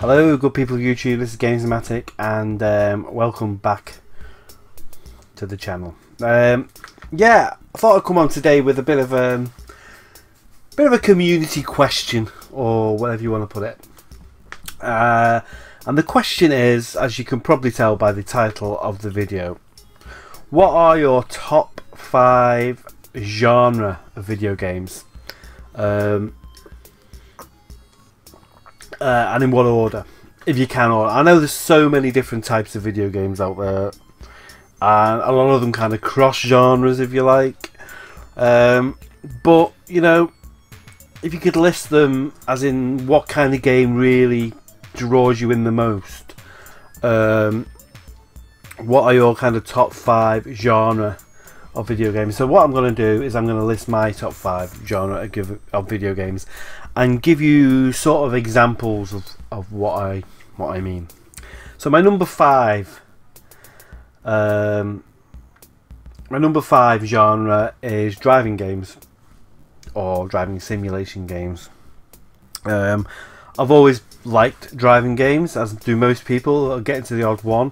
Hello good people of YouTube, this is GAMEZOMATIK and welcome back to the channel. Yeah, I thought I'd come on today with a bit of a community question, or whatever you want to put it. And the question is, as you can probably tell by the title of the video, what are your top 5 genre of video games? And in what order, if you can. Or I know there's so many different types of video games out there, and a lot of them kind of cross genres, if you like. But you know, if you could list them, as in what kind of game really draws you in the most, what are your kind of top 5 genre of video games? So what I'm going to do is I'm going to list my top 5 genre of video games and give you sort of examples of what I mean. So my number 5 genre is driving games, or driving simulation games. I've always liked driving games, as do most people. I'll get into the odd one.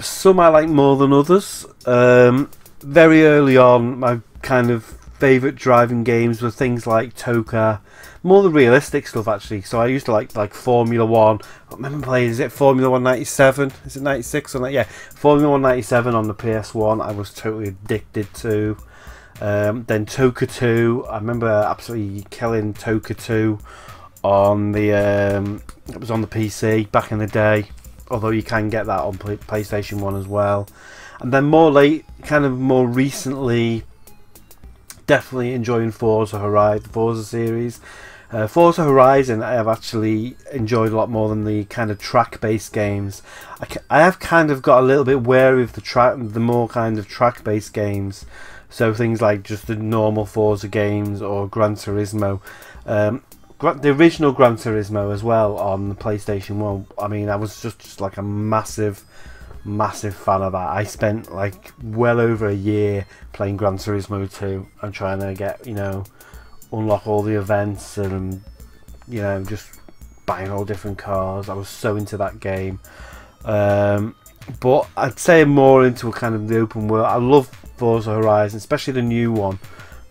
Some I like more than others. Very early on, my kind of favourite driving games were things like Toka, more the realistic stuff actually. So I used to like Formula 1. I remember playing, is it Formula 1 97? Is it 96 or that? Yeah, Formula 1 97 on the PS1 I was totally addicted to. Then Toka 2, I remember absolutely killing Toka 2 on the it was on the PC back in the day, although you can get that on PlayStation 1 as well. And then more recently, definitely enjoying Forza series. Forza Horizon I have actually enjoyed a lot more than the kind of track-based games. I have kind of got a little bit wary of the more kind of track-based games. So things like just the normal Forza games or Gran Turismo. The original Gran Turismo as well on the PlayStation 1. I mean, I was just like a massive fan of that. I spent like well over a year playing Gran Turismo 2 and trying to get, you know, unlock all the events and, you know, just buying all different cars. I was so into that game. But I'd say I'm more into a kind of the open world. I love Forza Horizon, especially the new one,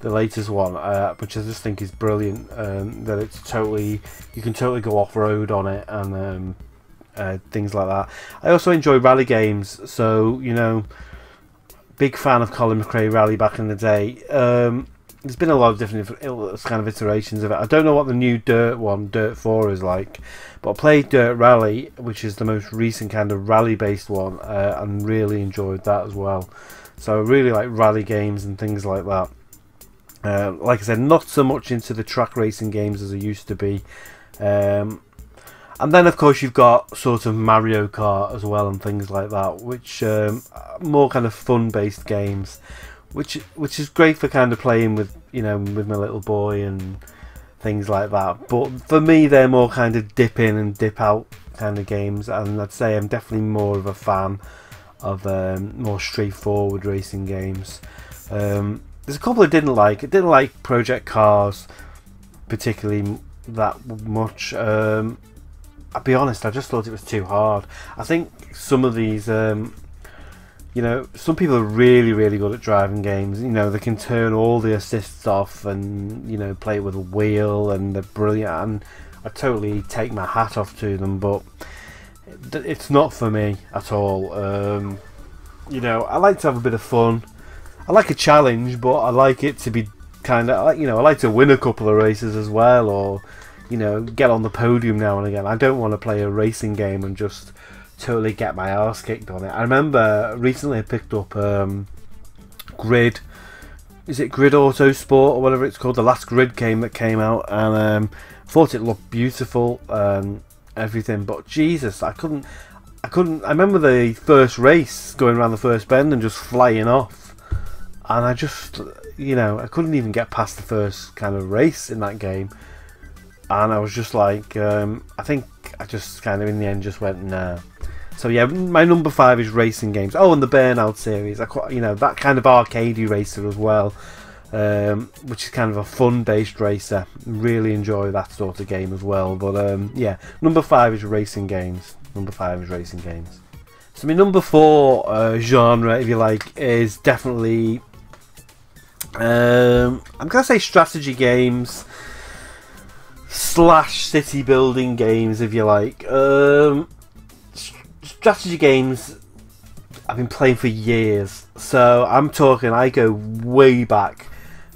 the latest one, which I just think is brilliant. That it's totally, you can totally go off-road on it and things like that. I also enjoy rally games, so you know, big fan of Colin McRae Rally back in the day. There's been a lot of different kind of iterations of it. I don't know what the new Dirt one, Dirt 4, is like, but I played Dirt Rally, which is the most recent kind of rally-based one, and really enjoyed that as well. So I really like rally games and things like that. Like I said, not so much into the track racing games as I used to be. And then of course you've got sort of Mario Kart as well and things like that, which more kind of fun-based games, which is great for kind of playing with, you know, with my little boy and things like that. But for me, they're more kind of dip in and dip out kind of games, and I'd say I'm definitely more of a fan of more straightforward racing games. There's a couple I didn't like. I didn't like Project Cars particularly that much. I'll be honest, I just thought it was too hard. I think some of these, you know, some people are really good at driving games. You know, they can turn all the assists off and, you know, play it with a wheel, and they're brilliant. And I totally take my hat off to them, but it's not for me at all. You know, I like to have a bit of fun. I like a challenge, but I like it to be kind of, you know, I like to win a couple of races as well, or, you know, get on the podium now and again. I don't want to play a racing game and just totally get my arse kicked on it. I remember recently I picked up Grid. Is it Grid Autosport or whatever it's called? The last Grid game that came out, and thought it looked beautiful and everything. But Jesus, I couldn't. I remember the first race, going around the first bend and just flying off, and I just, you know, I couldn't even get past the first kind of race in that game. And I was just like, I think I just kind of in the end just went nah. So yeah, my number 5 is racing games. Oh, and the Burnout series. You know, that kind of arcadey racer as well. which is kind of a fun-based racer. Really enjoy that sort of game as well. But yeah, number 5 is racing games. Number 5 is racing games. So my number 4 genre, if you like, is definitely I'm gonna say strategy games / city building games, if you like. Strategy games I've been playing for years, so I'm talking, I go way back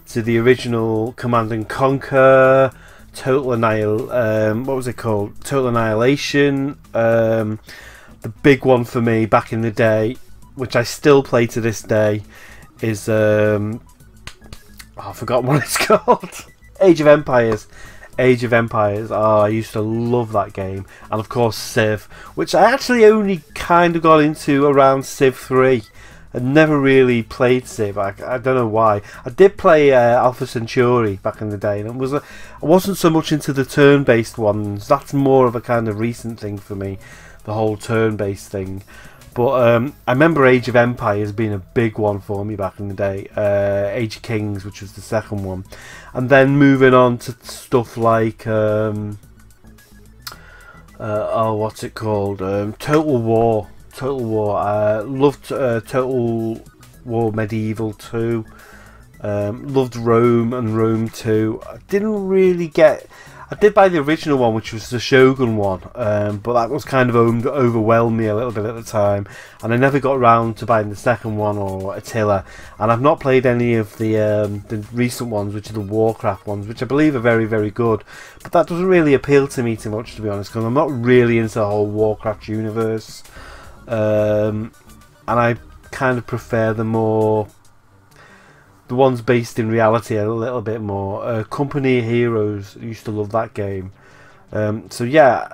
to the original Command and Conquer, Total what was it called? Total Annihilation. The big one for me back in the day, which I still play to this day, is oh, I forgot what it's called. Age of Empires. Age of Empires. Oh, I used to love that game. And of course Civ, which I actually only kind of got into around Civ 3. I never really played Civ. I don't know why. I did play Alpha Centauri back in the day, and I wasn't so much into the turn-based ones. That's more of a kind of recent thing for me, the whole turn-based thing. But I remember Age of Empires being a big one for me back in the day. Age of Kings, which was the second one. And then moving on to stuff like oh, what's it called? Total War. Total War. Loved Total War Medieval 2. Loved Rome and Rome 2. I didn't really get... I did buy the original one, which was the Shogun one, but that was kind of overwhelmed me a little bit at the time, and I never got around to buying the second one, or Attila. And I've not played any of the recent ones, which are the Warcraft ones, which I believe are very, very good. But that doesn't really appeal to me too much, to be honest, because I'm not really into the whole Warcraft universe, and I kind of prefer the ones based in reality a little bit more. Company of Heroes, I used to love that game. So yeah,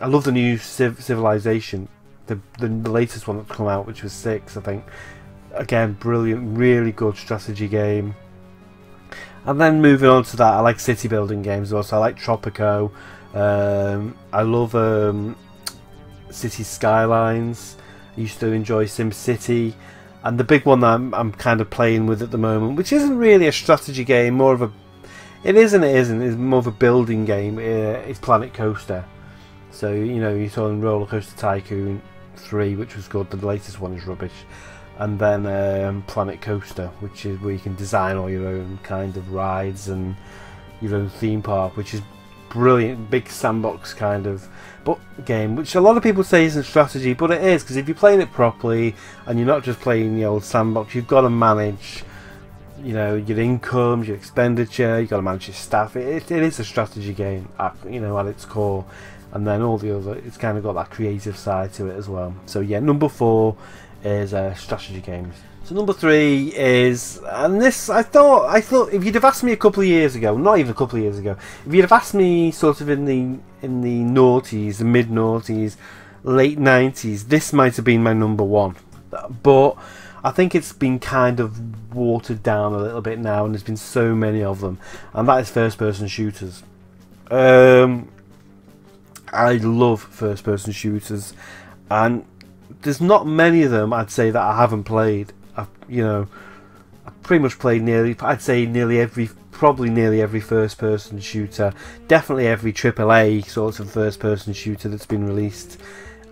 I love the new Civilization, the latest one that's come out, which was 6, I think. Again, brilliant, really good strategy game. And then moving on to that, I like city building games also. I like Tropico. I love City Skylines. I used to enjoy SimCity. And the big one that I'm kind of playing with at the moment, which isn't really a strategy game, more of a... It is and it isn't. It's more of a building game. It's Planet Coaster. So, you know, you saw in Roller Coaster Tycoon 3, which was good. The latest one is rubbish. And then Planet Coaster, which is where you can design all your own kind of rides and your own theme park, which is brilliant. Big sandbox kind of game, which a lot of people say isn't strategy, but it is, because if you're playing it properly and you're not just playing the old sandbox, you've got to manage, you know, your income, your expenditure, you've got to manage your staff. It is a strategy game, you know, at its core. And then all the other, it's kind of got that creative side to it as well. So yeah, number 4 is strategy games. So number 3 is, and this I thought if you'd have asked me a couple of years ago, not even a couple of years ago, if you'd have asked me sort of in the noughties, the mid noughties, late 90s, this might have been my number 1. But I think it's been kind of watered down a little bit now, and there's been so many of them, and that is first person shooters. I love first person shooters, and there's not many of them I'd say that I haven't played. I've pretty much played probably nearly every first person shooter, definitely every AAA sort of first person shooter that's been released,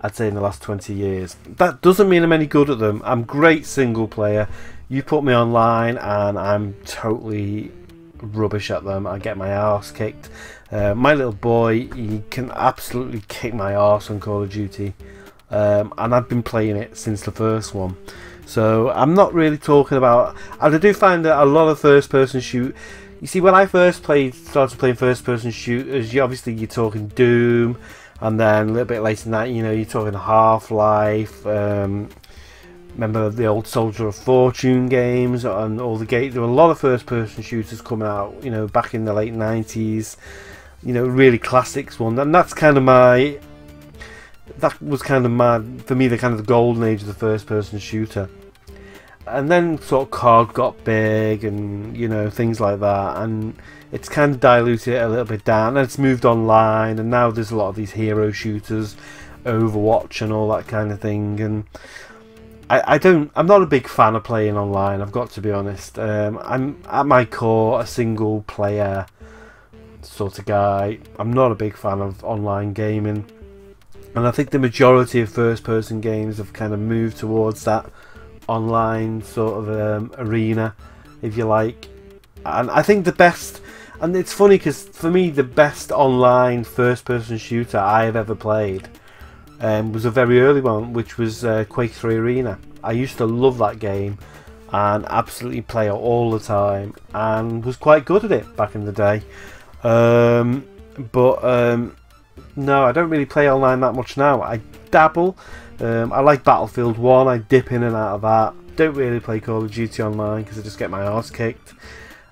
I'd say, in the last 20 years. That doesn't mean I'm any good at them. I'm great single player. You put me online and I'm totally rubbish at them. I get my arse kicked. My little boy, he can absolutely kick my arse on Call of Duty, and I've been playing it since the first one. So I'm not really talking about... I do find that a lot of first-person shoot... You see, when I first started playing first-person shooters, you're talking Doom, and then a little bit later than that, you know, you're talking Half-Life. Remember the old Soldier of Fortune games and all the games. There were a lot of first-person shooters coming out, you know, back in the late 90s. You know, really classics one, and that's kind of my... That was kind of for me, the kind of the golden age of the first-person shooter. And then sort of COD got big, and you know, things like that, and it's kind of diluted it a little bit down, and it's moved online, and now there's a lot of these hero shooters, Overwatch and all that kind of thing. And I'm not a big fan of playing online. I've got to be honest. I'm at my core a single player sort of guy. I'm not a big fan of online gaming, and I think the majority of first-person games have kind of moved towards that online sort of arena, if you like. And I think the best, and it's funny because for me the best online first-person shooter I have ever played was a very early one, which was Quake 3 Arena. I used to love that game and absolutely play it all the time, and was quite good at it back in the day. No, I don't really play online that much now. I dabble. I like Battlefield 1. I dip in and out of that. Don't really play Call of Duty online because I just get my arse kicked.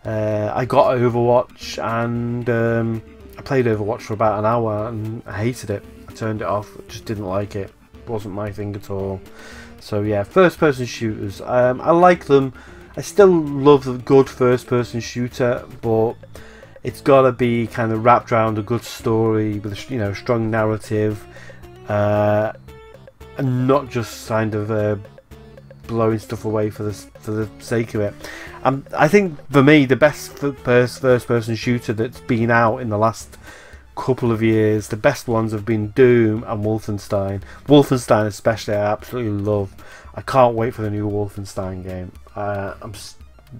I got Overwatch, and I played Overwatch for about an hour and I hated it. I turned it off. Just didn't like it. Wasn't my thing at all. So yeah, first-person shooters. I like them. I still love a good first-person shooter, but it's got to be kind of wrapped around a good story with, you know, strong narrative, and not just kind of blowing stuff away for the sake of it. I think for me the best first-person shooter that's been out in the last couple of years, the best ones have been Doom and Wolfenstein. Wolfenstein especially, I absolutely love. I can't wait for the new Wolfenstein game. I'm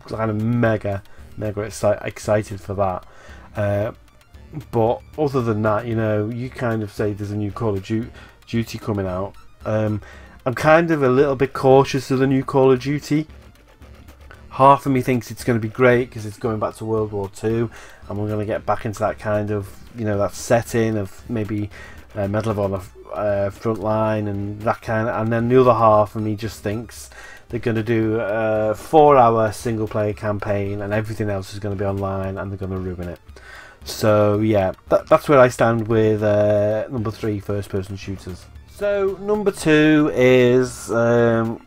kind of mega excited for that. But other than that, you know, you kind of say there's a new Call of Duty coming out. I'm kind of a little bit cautious of the new Call of Duty. Half of me thinks it's going to be great because it's going back to World War II, and we're going to get back into that kind of, you know, that setting of maybe Medal of Honor front line and that kind of. And then the other half of me just thinks they're going to do a 4-hour single player campaign and everything else is going to be online, and they're going to ruin it. So yeah, that's where I stand with number 3 first person shooters. So number 2 is I'm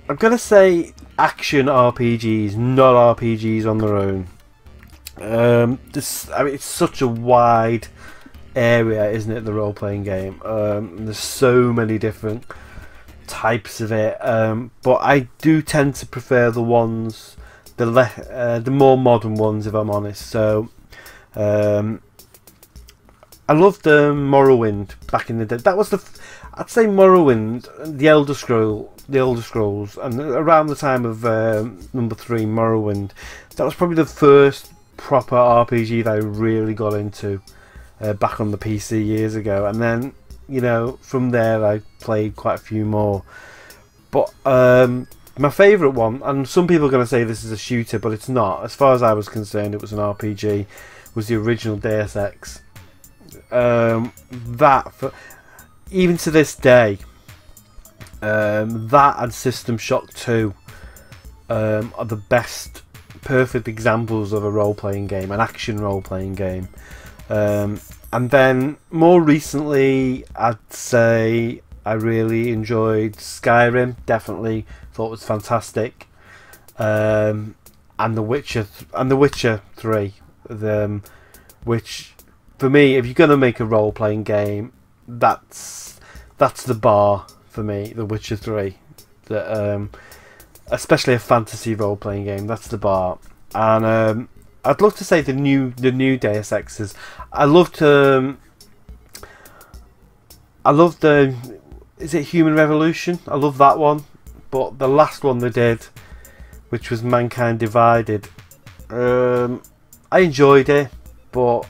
going to say action RPGs, not RPGs on their own. I mean, it's such a wide area, isn't it, the role-playing game? There's so many different types of it, but I do tend to prefer the ones, the more modern ones, if I'm honest. So I loved Morrowind back in the day. That was I'd say Morrowind, the Elder Scrolls, and around the time of number 3, Morrowind, that was probably the first proper RPG that I really got into back on the PC years ago. And then, you know, from there I played quite a few more. But my favourite one, and some people are going to say this is a shooter, but it's not. As far as I was concerned, it was an RPG, was the original Deus Ex. Even to this day, that and System Shock 2 are the best, perfect examples of a role-playing game, an action role-playing game. And then more recently, I'd say I really enjoyed Skyrim. Definitely thought it was fantastic. And The Witcher 3, which for me, if you're gonna make a role-playing game, that's the bar for me. The Witcher 3, especially a fantasy role-playing game, that's the bar. And I'd love to say the new Deus Exes. I loved is it Human Revolution? I love that one, but the last one they did, which was Mankind Divided, I enjoyed it, but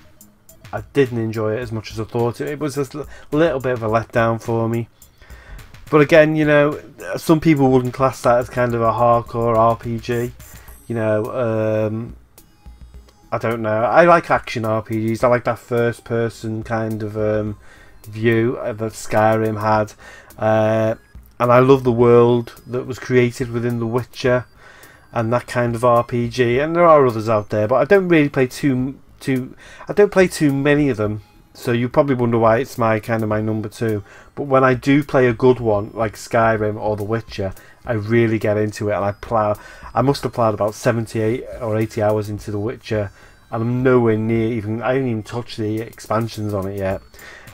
I didn't enjoy it as much as I thought. It was a little bit of a letdown for me. But again, you know, some people wouldn't class that as kind of a hardcore RPG. You know, I don't know. I like action RPGs. I like that first person kind of view that Skyrim had. And I love the world that was created within The Witcher and that kind of RPG. And there are others out there, but I don't really play I don't play too many of them, so you probably wonder why it's my number 2. But when I do play a good one like Skyrim or The Witcher, I really get into it, and I must have plowed about 78 or 80 hours into The Witcher, and I'm nowhere near I haven't even touched the expansions on it yet.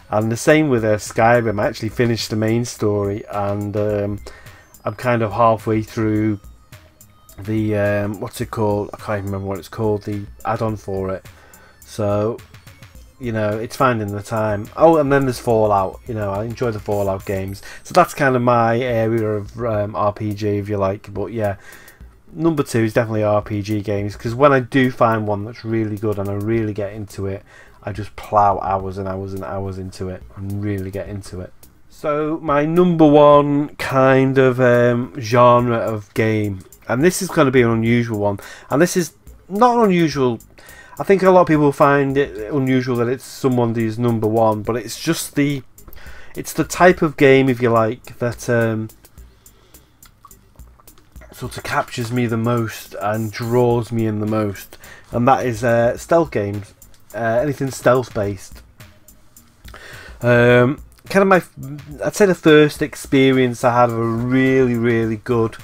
And the same with Skyrim. I actually finished the main story, and I'm kind of halfway through the what's it called? I can't remember what it's called. The add-on for it. So, you know, it's finding the time. Oh, and then there's Fallout. You know, I enjoy the Fallout games. So that's kind of my area of RPG, if you like. But yeah, number 2 is definitely RPG games, because when I do find one that's really good and I really get into it, I just plow hours and hours and hours into it and really get into it. So my number 1 kind of genre of game, and this is going to be an unusual one, and this is not unusual. I think a lot of people find it unusual that it's somebody's number 1, but it's just it's the type of game, if you like, that sort of captures me the most and draws me in the most, and that is stealth games. Anything stealth based. Kind of I'd say the first experience I had of a really, really good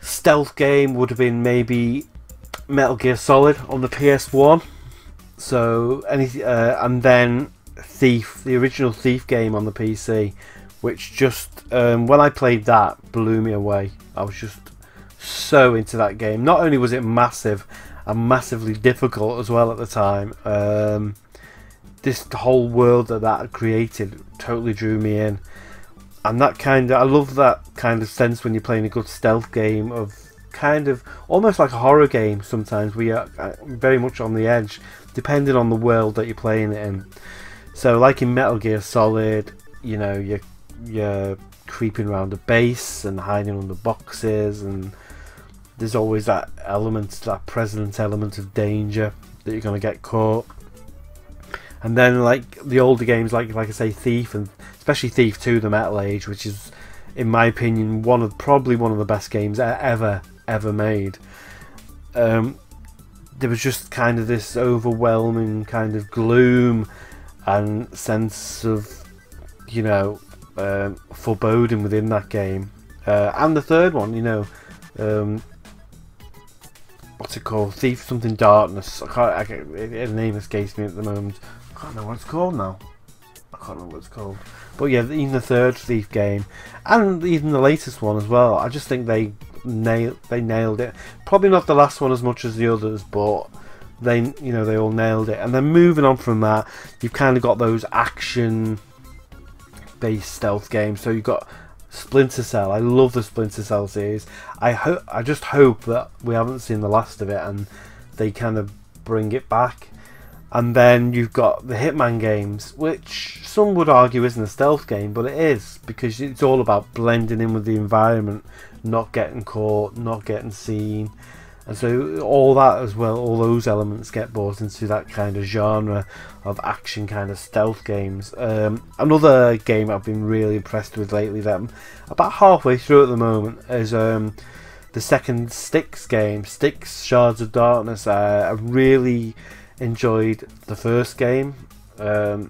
stealth game would have been maybe Metal Gear Solid on the PS1. So and then Thief, the original Thief game on the PC, which just when I played that, blew me away. I was just so into that game. Not only was it massive and massively difficult as well at the time, this whole world that created totally drew me in. And that I love that kind of sense when you're playing a good stealth game, of kind of almost like a horror game sometimes, where you're very much on the edge depending on the world that you're playing it in. So like in Metal Gear Solid, you know, you're creeping around a base and hiding under boxes, and there's always that present element of danger that you're going to get caught. And then like the older games, like I say, Thief, and especially Thief 2, the Metal Age, which is, in my opinion, probably one of the best games ever made. There was just kind of this overwhelming kind of gloom and sense of, you know, foreboding within that game. And the third one, you know, what's it called? Thief something Darkness. The name escapes me at the moment. I can't know what it's called now. I can't remember what it's called. But yeah, even the third Thief game, and even the latest one as well, I just think they nailed it. Probably not the last one as much as the others, but they all nailed it. And then moving on from that, you've kind of got those action based stealth games. So you've got Splinter Cell. I love the Splinter Cell series. I just hope that we haven't seen the last of it and they kind of bring it back. And then you've got the Hitman games, which some would argue isn't a stealth game, but it is, because it's all about blending in with the environment, not getting caught, not getting seen. And so all that as well, all those elements get brought into that kind of genre of action kind of stealth games. Another game I've been really impressed with lately, that I'm about halfway through at the moment, is the second Styx game, Styx Shards of Darkness. I really enjoyed the first game. I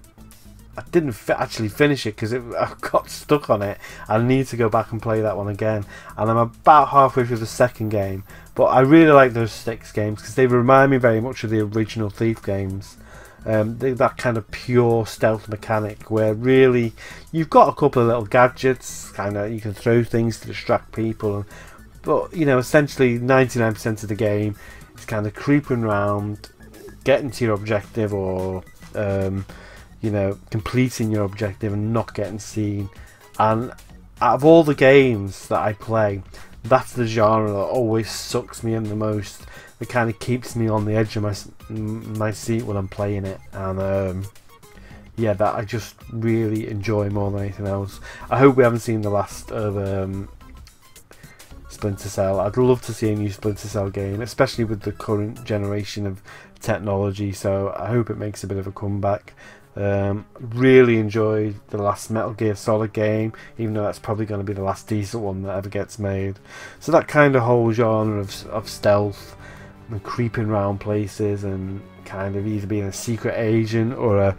didn't actually finish it because I got stuck on it. I need to go back and play that one again, and I'm about halfway through the second game. But I really like those Styx games because they remind me very much of the original Thief games. That kind of pure stealth mechanic where really you've got a couple of little gadgets, kind of you can throw things to distract people, but you know, essentially 99% of the game is kind of creeping around, getting to your objective, or you know, completing your objective and not getting seen. And out of all the games that I play, that's the genre that always sucks me in the most. It kind of keeps me on the edge of my seat when I'm playing it, and yeah, that I just really enjoy more than anything else. I hope we haven't seen the last of Splinter Cell. I'd love to see a new Splinter Cell game, especially with the current generation of technology, so I hope it makes a bit of a comeback. Really enjoyed the last Metal Gear Solid game, even though that's probably going to be the last decent one that ever gets made. So that kind of whole genre of stealth and creeping around places and kind of either being a secret agent or a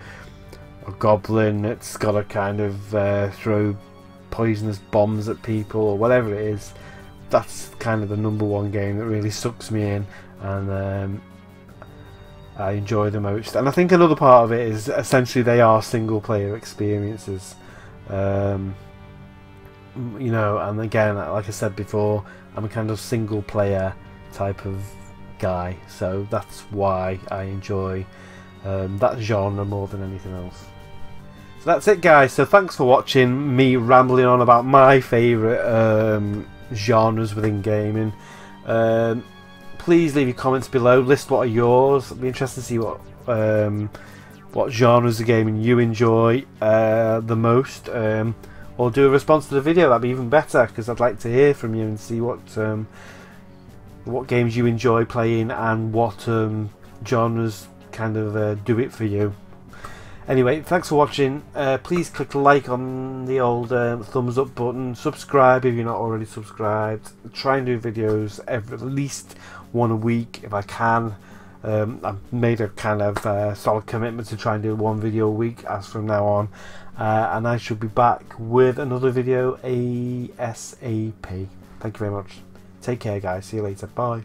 goblin that's got to kind of throw poisonous bombs at people or whatever it is, that's kind of the number one game that really sucks me in and I enjoy the most. And I think another part of it is essentially they are single player experiences, you know, and again, like I said before, I'm a kind of single player type of guy, so that's why I enjoy that genre more than anything else. So that's it, guys. So thanks for watching me rambling on about my favourite genres within gaming. Please leave your comments below, list what are yours. It'll be interesting to see what genres of gaming you enjoy the most, or do a response to the video. That'd be even better, because I'd like to hear from you and see what games you enjoy playing and what genres kind of do it for you. Anyway, thanks for watching. Please click like on the old thumbs up button, subscribe if you're not already subscribed. Try and do videos at least one a week if I can. I've made a kind of solid commitment to try and do one video a week as from now on, and I should be back with another video ASAP. Thank you very much. Take care, guys. See you later. Bye.